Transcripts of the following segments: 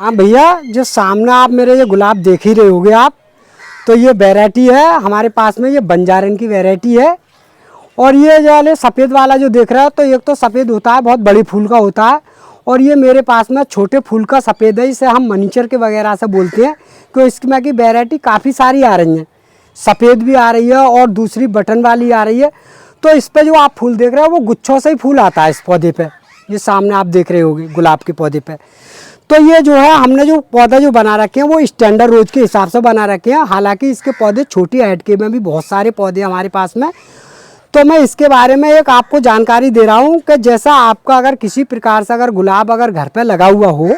हाँ भैया, जो सामने आप मेरे ये गुलाब देख ही रहे होगे आप, तो ये वैरायटी है हमारे पास में, ये बंजारन की वैरायटी है। और ये जो वाले सफ़ेद वाला जो देख रहा है, तो एक तो सफ़ेद होता है, बहुत बड़ी फूल का होता है, और ये मेरे पास में छोटे फूल का सफ़ेद है, इसे हम मनीचर के वगैरह से बोलते हैं। तो इसमें की वैरायटी काफ़ी सारी आ रही हैं, सफ़ेद भी आ रही है और दूसरी बटन वाली आ रही है। तो इस पर जो आप फूल देख रहे हो वो गुच्छों से ही फूल आता है इस पौधे पे, ये सामने आप देख रहे होगे गुलाब के पौधे पे। तो ये जो है हमने जो पौधा जो बना रखे हैं वो स्टैंडर्ड रोज के हिसाब से बना रखे हैं। हालांकि इसके पौधे छोटी हाइट के में भी बहुत सारे पौधे हमारे पास में। तो मैं इसके बारे में एक आपको जानकारी दे रहा हूँ कि जैसा आपका अगर किसी प्रकार से अगर गुलाब अगर घर पे लगा हुआ हो,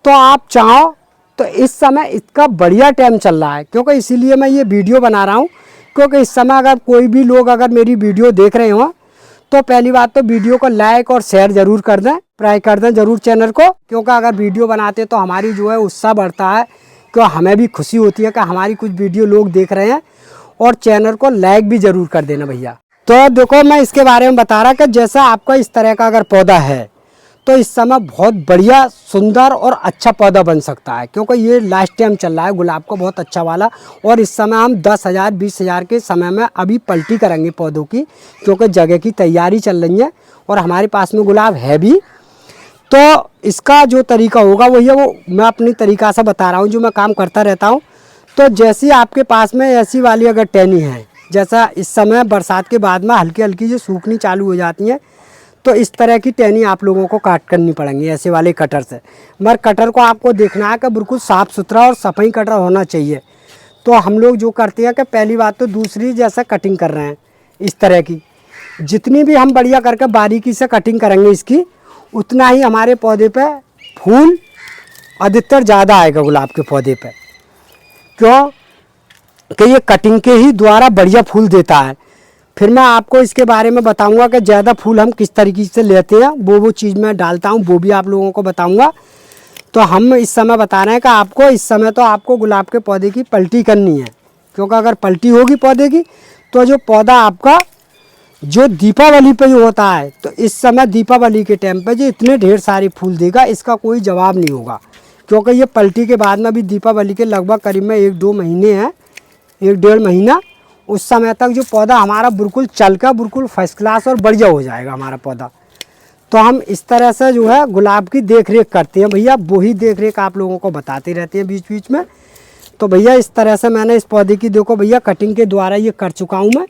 तो आप चाहो तो इस समय इसका बढ़िया टाइम चल रहा है, क्योंकि इसीलिए मैं ये वीडियो बना रहा हूँ। क्योंकि इस समय अगर कोई भी लोग अगर मेरी वीडियो देख रहे हों, तो पहली बात तो वीडियो को लाइक और शेयर ज़रूर कर दें, सब्सक्राइब कर दें ज़रूर चैनल को। क्योंकि अगर वीडियो बनाते तो हमारी जो है उत्साह बढ़ता है, क्यों हमें भी खुशी होती है कि हमारी कुछ वीडियो लोग देख रहे हैं। और चैनल को लाइक भी ज़रूर कर देना भैया। तो देखो, मैं इसके बारे में बता रहा कि जैसा आपका इस तरह का अगर पौधा है, तो इस समय बहुत बढ़िया सुंदर और अच्छा पौधा बन सकता है। क्योंकि ये लास्ट टाइम चल रहा है गुलाब का बहुत अच्छा वाला। और इस समय हम 10,000 20,000 के समय में अभी पलटी करेंगे पौधों की, क्योंकि जगह की तैयारी चल रही है और हमारे पास में गुलाब है भी। तो इसका जो तरीका होगा वही है, वो मैं अपनी तरीक़ा से बता रहा हूँ जो मैं काम करता रहता हूँ। तो जैसी आपके पास में ऐसी वाली अगर टहनी है, जैसा इस समय बरसात के बाद में हल्की हल्की जो सूखनी चालू हो जाती हैं, तो इस तरह की टहनी आप लोगों को काट करनी पड़ेंगी ऐसे वाले कटर से। मगर कटर को आपको देखना है कि बिल्कुल साफ़ सुथरा और सफाई कटर होना चाहिए। तो हम लोग जो करते हैं कि पहली बात तो दूसरी जैसा कटिंग कर रहे हैं इस तरह की, जितनी भी हम बढ़िया करके बारीकी से कटिंग करेंगे इसकी, उतना ही हमारे पौधे पे फूल अधिकतर ज़्यादा आएगा गुलाब के पौधे पे। क्यों कि ये कटिंग के ही द्वारा बढ़िया फूल देता है। फिर मैं आपको इसके बारे में बताऊंगा कि ज़्यादा फूल हम किस तरीके से लेते हैं, वो चीज़ मैं डालता हूँ, वो भी आप लोगों को बताऊंगा। तो हम इस समय बता रहे हैं कि आपको इस समय तो आपको गुलाब के पौधे की पलटी करनी है। क्योंकि अगर पलटी होगी पौधे की, तो जो पौधा आपका जो दीपावली पे जो होता है, तो इस समय दीपावली के टाइम पे जो इतने ढेर सारे फूल देगा, इसका कोई जवाब नहीं होगा। क्योंकि ये पलटी के बाद में अभी दीपावली के लगभग करीब में 1-2 महीने हैं, 1-1.5 महीना, उस समय तक जो पौधा हमारा बिल्कुल चल कर बिल्कुल फर्स्ट क्लास और बढ़िया हो जाएगा हमारा पौधा। तो हम इस तरह से जो है गुलाब की देख रेख करते हैं भैया, वही देख रेख आप लोगों को बताते रहते हैं बीच बीच में। तो भैया इस तरह से मैंने इस पौधे की देखो भैया कटिंग के द्वारा ये कर चुका हूँ मैं।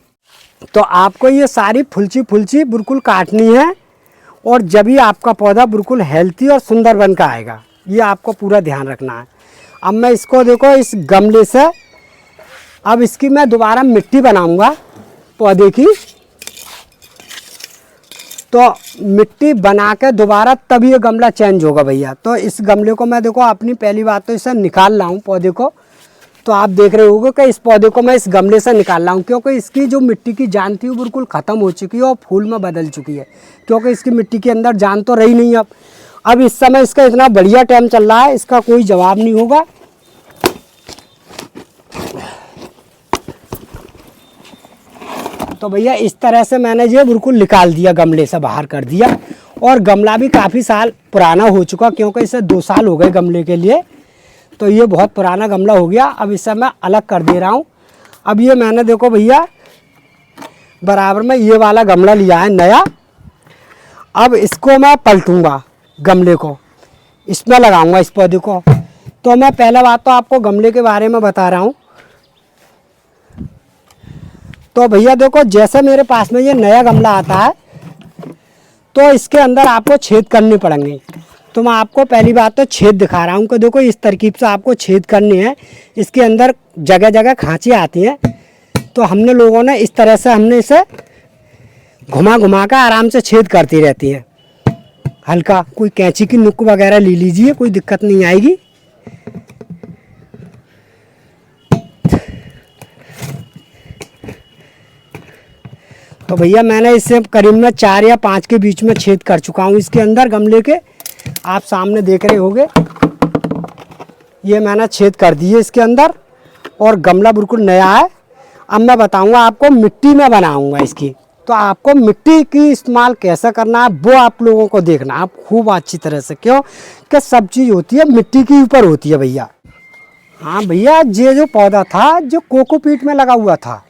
तो आपको ये सारी फुलची बिल्कुल काटनी है, और जब भी आपका पौधा बिल्कुल हेल्थी और सुंदर बन कर आएगा, ये आपको पूरा ध्यान रखना है। अब मैं इसको देखो इस गमले से, अब इसकी मैं दोबारा मिट्टी बनाऊंगा पौधे की। तो मिट्टी बना के दोबारा तब ये गमला चेंज होगा भैया। तो इस गमले को मैं देखो अपनी पहली बात तो इसे निकाल रहा हूँ पौधे को। तो आप देख रहे होगे कि इस पौधे को मैं इस गमले से निकाल रहा हूँ, क्योंकि इसकी जो मिट्टी की जान थी वो बिल्कुल ख़त्म हो चुकी है और फूल में बदल चुकी है। क्योंकि इसकी मिट्टी के अंदर जान तो रही नहीं। अब इस समय इसका इतना बढ़िया टाइम चल रहा है, इसका कोई जवाब नहीं होगा। तो भैया इस तरह से मैंने ये बिल्कुल निकाल दिया, गमले से बाहर कर दिया। और गमला भी काफ़ी साल पुराना हो चुका, क्योंकि इसे 2 साल हो गए गमले के लिए। तो ये बहुत पुराना गमला हो गया। अब इसे मैं अलग कर दे रहा हूँ। अब ये मैंने देखो भैया बराबर में ये वाला गमला लिया है नया। अब इसको मैं पलटूंगा, गमले को इसमें लगाऊंगा इस पौधे को। तो मैं पहला बात तो आपको गमले के बारे में बता रहा हूँ। तो भैया देखो, जैसे मेरे पास में ये नया गमला आता है, तो इसके अंदर आपको छेद करने पड़ेंगे। तो मैं आपको पहली बात तो छेद दिखा रहा हूँ कि देखो इस तरकीब से आपको छेद करने हैं। इसके अंदर जगह जगह खांची आती हैं। तो हमने लोगों ने इस तरह से हमने इसे घुमा घुमा कर आराम से छेद करती रहती है। हल्का कोई कैंची की नुक वगैरह ले लीजिए, कोई दिक्कत नहीं आएगी। तो भैया मैंने इससे करीब में 4 या 5 के बीच में छेद कर चुका हूँ इसके अंदर गमले के। आप सामने देख रहे होंगे, ये मैंने छेद कर दिए इसके अंदर, और गमला बिल्कुल नया है। अब मैं बताऊंगा आपको मिट्टी में बनाऊंगा इसकी। तो आपको मिट्टी की इस्तेमाल कैसे करना है वो आप लोगों को देखना है खूब अच्छी तरह से। क्यों कि सब चीज़ होती है मिट्टी के ऊपर होती है भैया। हाँ भैया, ये जो पौधा था जो कोकोपीट में लगा हुआ था,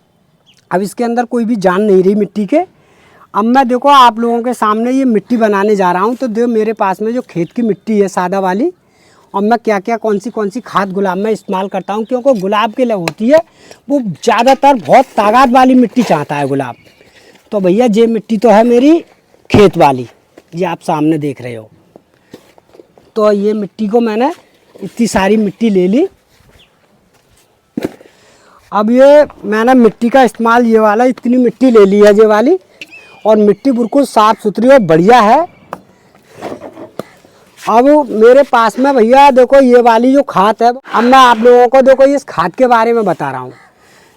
अब इसके अंदर कोई भी जान नहीं रही मिट्टी के। अब मैं देखो आप लोगों के सामने ये मिट्टी बनाने जा रहा हूँ। तो देखो मेरे पास में जो खेत की मिट्टी है सादा वाली, और मैं क्या क्या कौन सी खाद गुलाब में इस्तेमाल करता हूँ, क्योंकि गुलाब के लिए होती है वो ज़्यादातर बहुत ताकत वाली मिट्टी चाहता है गुलाब। तो भैया ये मिट्टी तो है मेरी खेत वाली, ये आप सामने देख रहे हो। तो ये मिट्टी को मैंने इतनी सारी मिट्टी ले ली। अब ये मैंने मिट्टी का इस्तेमाल ये वाला इतनी मिट्टी ले ली है ये वाली, और मिट्टी बिल्कुल साफ़ सुथरी और बढ़िया है। अब मेरे पास में भैया देखो ये वाली जो खाद है, अब मैं आप लोगों को देखो इस खाद के बारे में बता रहा हूँ।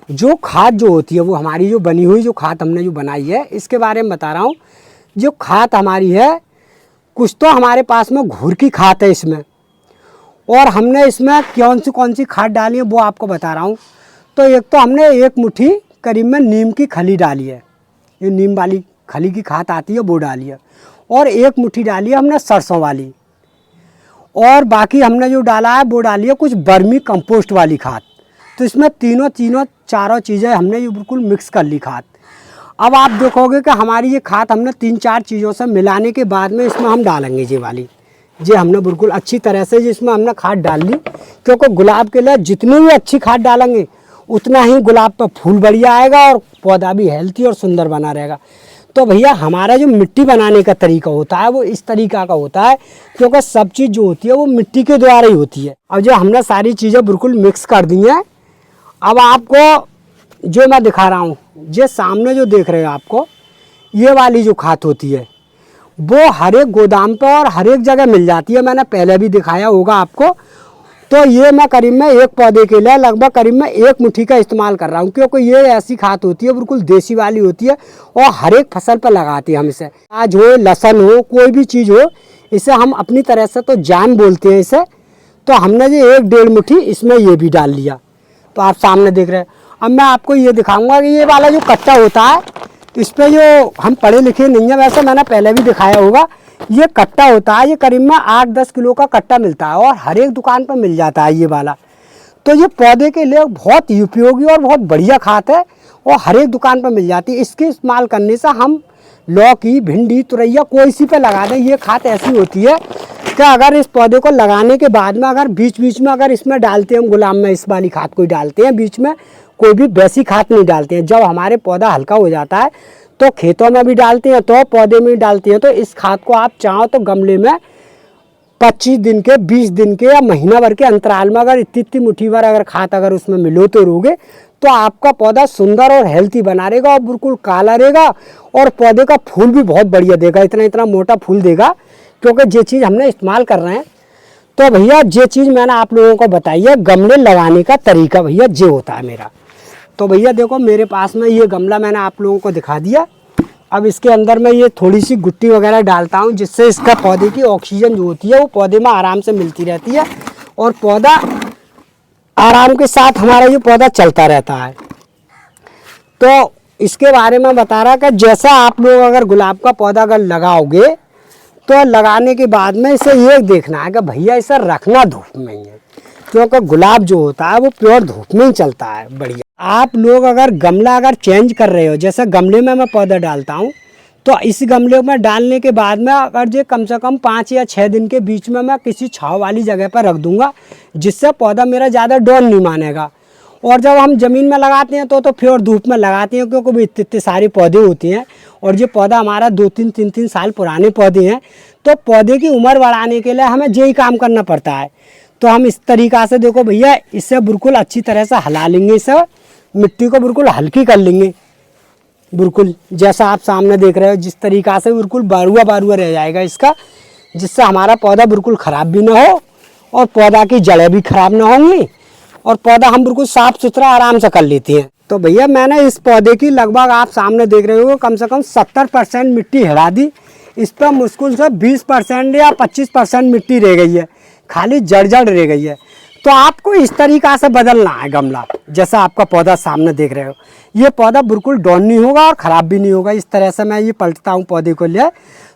जो खाद जो होती है वो हमारी जो बनी हुई जो खाद हमने जो बनाई है इसके बारे में बता रहा हूँ। जो खाद हमारी है कुछ तो हमारे पास में घूर की खाद है इसमें, और हमने इसमें कौन सी खाद डाली है वो आपको बता रहा हूँ। तो एक तो हमने 1 मुट्ठी करीब में नीम की खली डाली है, ये नीम वाली खली की खाद आती है वो डाली है, और 1 मुट्ठी डाली है हमने सरसों वाली, और बाकी हमने जो डाला है वो डाली है कुछ बर्मी कंपोस्ट वाली खाद। तो इसमें चारों चीज़ें हमने ये बिल्कुल मिक्स कर ली खाद। अब आप देखोगे कि हमारी ये खाद हमने 3-4 चीज़ों से मिलाने के बाद में इसमें हम डालेंगे ये वाली, ये हमने बिल्कुल अच्छी तरह से जिसमें हमने खाद डाल ली। क्योंकि गुलाब के लिए जितनी भी अच्छी खाद डालेंगे उतना ही गुलाब पर फूल बढ़िया आएगा और पौधा भी हेल्थी और सुंदर बना रहेगा। तो भैया हमारा जो मिट्टी बनाने का तरीका होता है वो इस तरीका का होता है, क्योंकि सब चीज़ जो होती है वो मिट्टी के द्वारा ही होती है। अब जो हमने सारी चीज़ें बिल्कुल मिक्स कर दी हैं, अब आपको जो मैं दिखा रहा हूँ, ये सामने जो देख रहे हो आपको ये वाली जो खाद होती है वो हर एक गोदाम पर और हर एक जगह मिल जाती है। मैंने पहले भी दिखाया होगा आपको। तो ये मैं करीब में एक पौधे के लिए लगभग करीब में 1 मुट्ठी का इस्तेमाल कर रहा हूँ, क्योंकि ये ऐसी खाद होती है बिल्कुल देसी वाली होती है, और हर एक फसल पर लगाते हैं हम इसे। आज हो, लहसुन हो, कोई भी चीज़ हो, इसे हम अपनी तरह से तो जान बोलते हैं इसे। तो हमने ये 1-1.5 मुट्ठी इसमें ये भी डाल लिया। तो आप सामने देख रहे हैं। अब मैं आपको ये दिखाऊंगा कि ये वाला जो कट्टा होता है इस पर जो हम पढ़े लिखे नहीं है, वैसे मैंने पहले भी दिखाया होगा, ये कट्टा होता है। ये करीब में 8-10 किलो का कट्टा मिलता है और हर एक दुकान पर मिल जाता है ये वाला। तो ये पौधे के लिए बहुत उपयोगी और बहुत बढ़िया खाद है और हर एक दुकान पर मिल जाती है। इसके इस्तेमाल करने से हम लौकी, भिंडी, तुरैया कोई सी पे लगा दें, ये खाद ऐसी होती है कि अगर इस पौधे को लगाने के बाद में अगर बीच बीच में अगर इसमें डालते हैं हम गुलाब में इस वाली खाद कोई डालते हैं, बीच में कोई भी वैसी खाद नहीं डालते हैं। जब हमारे पौधा हल्का हो जाता है तो खेतों में भी डालते हैं, तो पौधे में भी डालते हैं। तो इस खाद को आप चाहो तो गमले में 25 दिन के, 20 दिन के या महीना भर के अंतराल में अगर इतनी मुट्ठी भर अगर खाद अगर उसमें मिलोते रहोगे तो आपका पौधा सुंदर और हेल्थी बना रहेगा और बिल्कुल काला रहेगा, और पौधे का फूल भी बहुत बढ़िया देगा, इतना मोटा फूल देगा, क्योंकि ये चीज़ हमने इस्तेमाल कर रहे हैं। तो भैया ये चीज़ मैंने आप लोगों को बताई है। गमले लगाने का तरीका भैया ये होता है मेरा। तो भैया देखो मेरे पास में ये गमला मैंने आप लोगों को दिखा दिया। अब इसके अंदर मैं ये थोड़ी सी गुट्टी वगैरह डालता हूँ, जिससे इसका पौधे की ऑक्सीजन जो होती है वो पौधे में आराम से मिलती रहती है और पौधा आराम के साथ हमारा ये पौधा चलता रहता है। तो इसके बारे में बता रहा कि जैसा आप लोग अगर गुलाब का पौधा अगर लगाओगे तो लगाने के बाद में इसे ये देखना है कि भैया इसे रखना धूप में ही है, क्योंकि गुलाब जो होता है वो प्योर धूप में ही चलता है बढ़िया। आप लोग अगर गमला अगर चेंज कर रहे हो, जैसे गमले में मैं पौधा डालता हूँ, तो इस गमले में डालने के बाद में अगर ये कम से कम 5 या 6 दिन के बीच में मैं किसी छाँव वाली जगह पर रख दूंगा, जिससे पौधा मेरा ज़्यादा डाउन नहीं मानेगा। और जब हम ज़मीन में लगाते हैं तो फिर धूप में लगाते हैं, क्योंकि इतने सारे पौधे होते हैं और ये पौधा हमारा 2-3, 3-3 साल पुराने पौधे हैं। तो पौधे की उम्र बढ़ाने के लिए हमें यही काम करना पड़ता है। तो हम इस तरीक़ा से देखो भैया इससे बिल्कुल अच्छी तरह से हिला लेंगे, इसे मिट्टी को बिल्कुल हल्की कर लेंगे, बिल्कुल जैसा आप सामने देख रहे हो जिस तरीक़ा से बिल्कुल बारुआ रह जाएगा इसका, जिससे हमारा पौधा बिल्कुल ख़राब भी ना हो और पौधा की जड़ें भी ख़राब ना होंगी और पौधा हम बिल्कुल साफ़ सुथरा आराम से कर लेते हैं। तो भैया मैंने इस पौधे की लगभग आप सामने देख रहे हो कम से कम 70% मिट्टी हिला दी। इस पर मुश्किल से 20% या 25% मिट्टी रह गई है, खाली जड़ रह गई है। तो आपको इस तरीक़ा से बदलना है गमला। जैसा आपका पौधा सामने देख रहे हो। ये पौधा बिल्कुल डाउन नहीं होगा और ख़राब भी नहीं होगा। इस तरह से मैं ये पलटता हूँ पौधे को ले,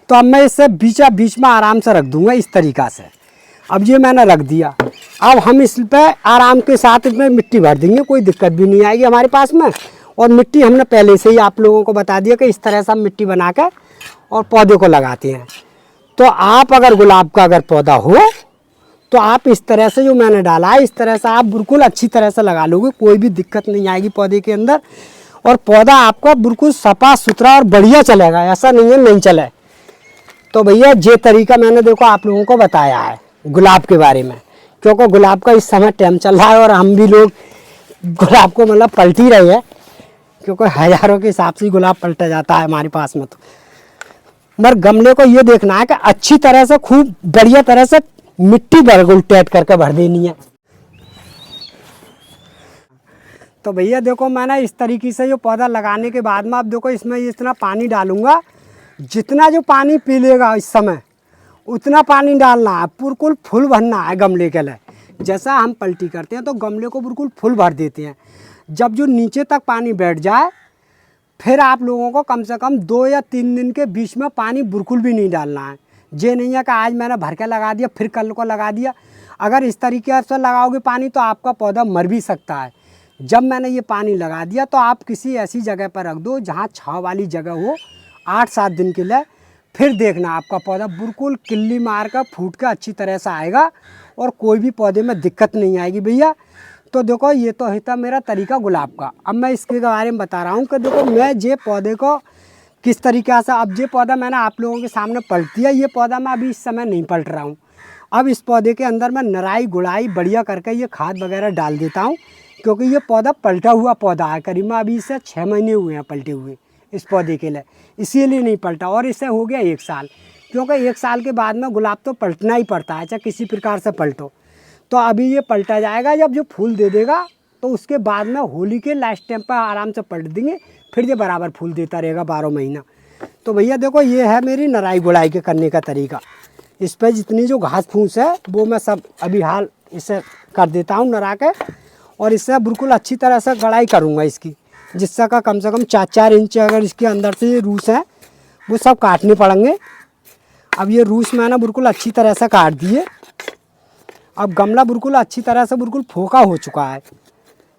तो अब मैं इसे बीच में आराम से रख दूँगा इस तरीक़ा से। अब ये मैंने रख दिया। अब हम इस पर आराम के साथ इसमें मिट्टी भर देंगे, कोई दिक्कत भी नहीं आएगी हमारे पास में। और मिट्टी हमने पहले से ही आप लोगों को बता दिया कि इस तरह से हम मिट्टी बना कर और पौधे को लगाते हैं। तो आप अगर गुलाब का अगर पौधा हो तो आप इस तरह से जो मैंने डाला है इस तरह से आप बिल्कुल अच्छी तरह से लगा लोगे, कोई भी दिक्कत नहीं आएगी पौधे के अंदर। और पौधा आपका बिल्कुल सफा सुथरा और बढ़िया चलेगा, ऐसा नहीं है नहीं चले। तो भैया ये तरीका मैंने देखो आप लोगों को बताया है गुलाब के बारे में, क्योंकि गुलाब का इस समय टाइम चल रहा है और हम भी लोग गुलाब को मतलब पलट ही रहे हैं, क्योंकि हज़ारों के हिसाब से गुलाब पलटा जाता है हमारे पास में। तो मगर गमले को ये देखना है कि अच्छी तरह से खूब बढ़िया तरह से मिट्टी बिल्कुल टाइट करके भर देनी है। तो भैया देखो मैंने इस तरीके से जो पौधा लगाने के बाद में अब देखो इसमें इतना पानी डालूंगा, जितना जो पानी पी लेगा इस समय उतना पानी डालना है, बिल्कुल फुल भरना है गमले के लिए। जैसा हम पलटी करते हैं तो गमले को बिल्कुल फुल भर देते हैं। जब जो नीचे तक पानी बैठ जाए फिर आप लोगों को कम से कम 2 या 3 दिन के बीच में पानी बिल्कुल भी नहीं डालना है। ये नहीं है कि आज मैंने भर के लगा दिया फिर कल को लगा दिया। अगर इस तरीके से लगाओगे पानी तो आपका पौधा मर भी सकता है। जब मैंने ये पानी लगा दिया तो आप किसी ऐसी जगह पर रख दो जहाँ छाँव वाली जगह हो 8-7 दिन के लिए। फिर देखना आपका पौधा बिल्कुल किल्ली मार कर फूट कर अच्छी तरह से आएगा और कोई भी पौधे में दिक्कत नहीं आएगी भैया। तो देखो ये तो है मेरा तरीका गुलाब का। अब मैं इसके बारे में बता रहा हूँ कि देखो मैं ये पौधे को किस तरीक़े से, अब ये पौधा मैंने आप लोगों के सामने पलट दिया। ये पौधा मैं अभी इस समय नहीं पलट रहा हूँ। अब इस पौधे के अंदर मैं नराई गुड़ाई बढ़िया करके ये खाद वगैरह डाल देता हूँ, क्योंकि ये पौधा पलटा हुआ पौधा है। करीब अभी इसे 6 महीने हुए हैं पलटे हुए इस पौधे के लिए, इसीलिए नहीं पलटा। और इससे हो गया 1 साल, क्योंकि 1 साल के बाद में गुलाब तो पलटना ही पड़ता है, चाहे किसी प्रकार से पलटो। तो अभी ये पलटा जाएगा, जब जो फूल दे देगा तो उसके बाद में होली के लास्ट टाइम पर आराम से पलट देंगे, फिर ये बराबर फूल देता रहेगा 12 महीना। तो भैया देखो ये है मेरी नराई गुड़ाई के करने का तरीका। इस पर जितनी जो घास फूस है वो मैं सब अभी हाल इसे कर देता हूँ नरा के, और इससे बिल्कुल अच्छी तरह से गुड़ाई करूँगा इसकी, जिससे का कम से कम 4-4 इंच अगर इसके अंदर से ये रूस हैं वो सब काटने पड़ेंगे। अब ये रूस मैंने बिल्कुल अच्छी तरह से काट दिए। अब गमला बिल्कुल अच्छी तरह से बिल्कुल फोका हो चुका है,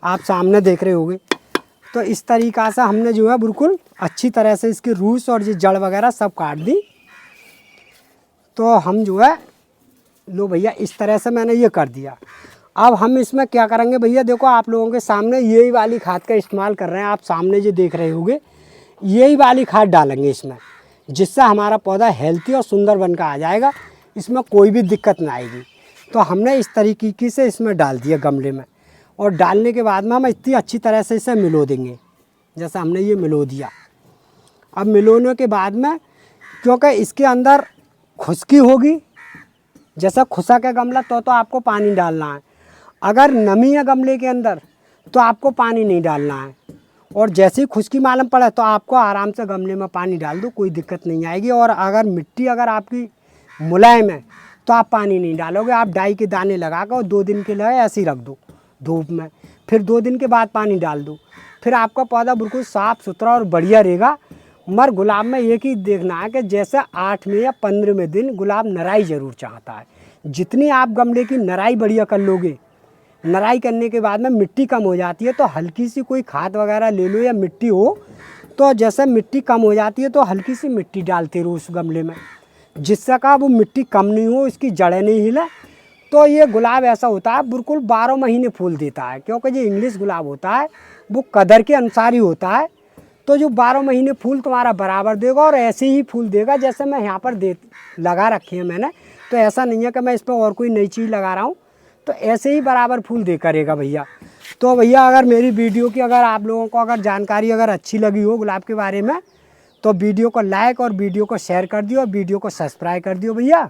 आप सामने देख रहे होंगे। तो इस तरीक़ा से हमने जो है बिल्कुल अच्छी तरह से इसकी रूस और ये जड़ वगैरह सब काट दी। तो हम जो है लो भैया इस तरह से मैंने ये कर दिया। अब हम इसमें क्या करेंगे भैया, देखो आप लोगों के सामने यही वाली खाद का इस्तेमाल कर रहे हैं। आप सामने जो देख रहे होंगे यही वाली खाद डालेंगे इसमें, जिससे हमारा पौधा हेल्थी और सुंदर बनकर आ जाएगा, इसमें कोई भी दिक्कत ना आएगी। तो हमने इस तरीके से इसमें डाल दिया गमले में, और डालने के बाद में हम इतनी अच्छी तरह से इसे मिलो देंगे, जैसा हमने ये मिलो दिया। अब मिलोने के बाद में क्योंकि इसके अंदर खुश्की होगी, जैसा खुशा का गमला तो आपको पानी डालना है। अगर नमी है गमले के अंदर तो आपको पानी नहीं डालना है, और जैसे ही खुश्की मालूम पड़े तो आपको आराम से गमले में पानी डाल दो, कोई दिक्कत नहीं आएगी। और अगर मिट्टी अगर आपकी मुलायम है तो आप पानी नहीं डालोगे, आप डाई के दाने लगा कर 2 दिन के लिए ऐसे ही रख दो धूप में, फिर 2 दिन के बाद पानी डाल दो, फिर आपका पौधा बिल्कुल साफ़ सुथरा और बढ़िया रहेगा। मगर गुलाब में एक ही देखना है कि जैसे 8वें या 15वें दिन गुलाब नराई ज़रूर चाहता है। जितनी आप गमले की नराई बढ़िया कर लोगे, नराई करने के बाद में मिट्टी कम हो जाती है तो हल्की सी कोई खाद वगैरह ले लो या मिट्टी हो, तो जैसे मिट्टी कम हो जाती है तो हल्की सी मिट्टी डालते रहो उस गमले में, जिससे का वो मिट्टी कम नहीं हो, इसकी जड़ें नहीं हिले। तो ये गुलाब ऐसा होता है बिल्कुल 12 महीने फूल देता है, क्योंकि जो इंग्लिश गुलाब होता है वो कदर के अनुसार ही होता है। तो जो 12 महीने फूल तुम्हारा बराबर देगा, और ऐसे ही फूल देगा जैसे मैं यहाँ पर लगा रखे हैं मैंने। तो ऐसा नहीं है कि मैं इस पर और कोई नई चीज़ लगा रहा हूँ, तो ऐसे ही बराबर फूल दे करेगा भैया। तो भैया अगर मेरी वीडियो की अगर आप लोगों को अगर जानकारी अगर अच्छी लगी हो गुलाब के बारे में, तो वीडियो को लाइक और वीडियो को शेयर कर दियो और वीडियो को सब्सक्राइब कर दियो भैया।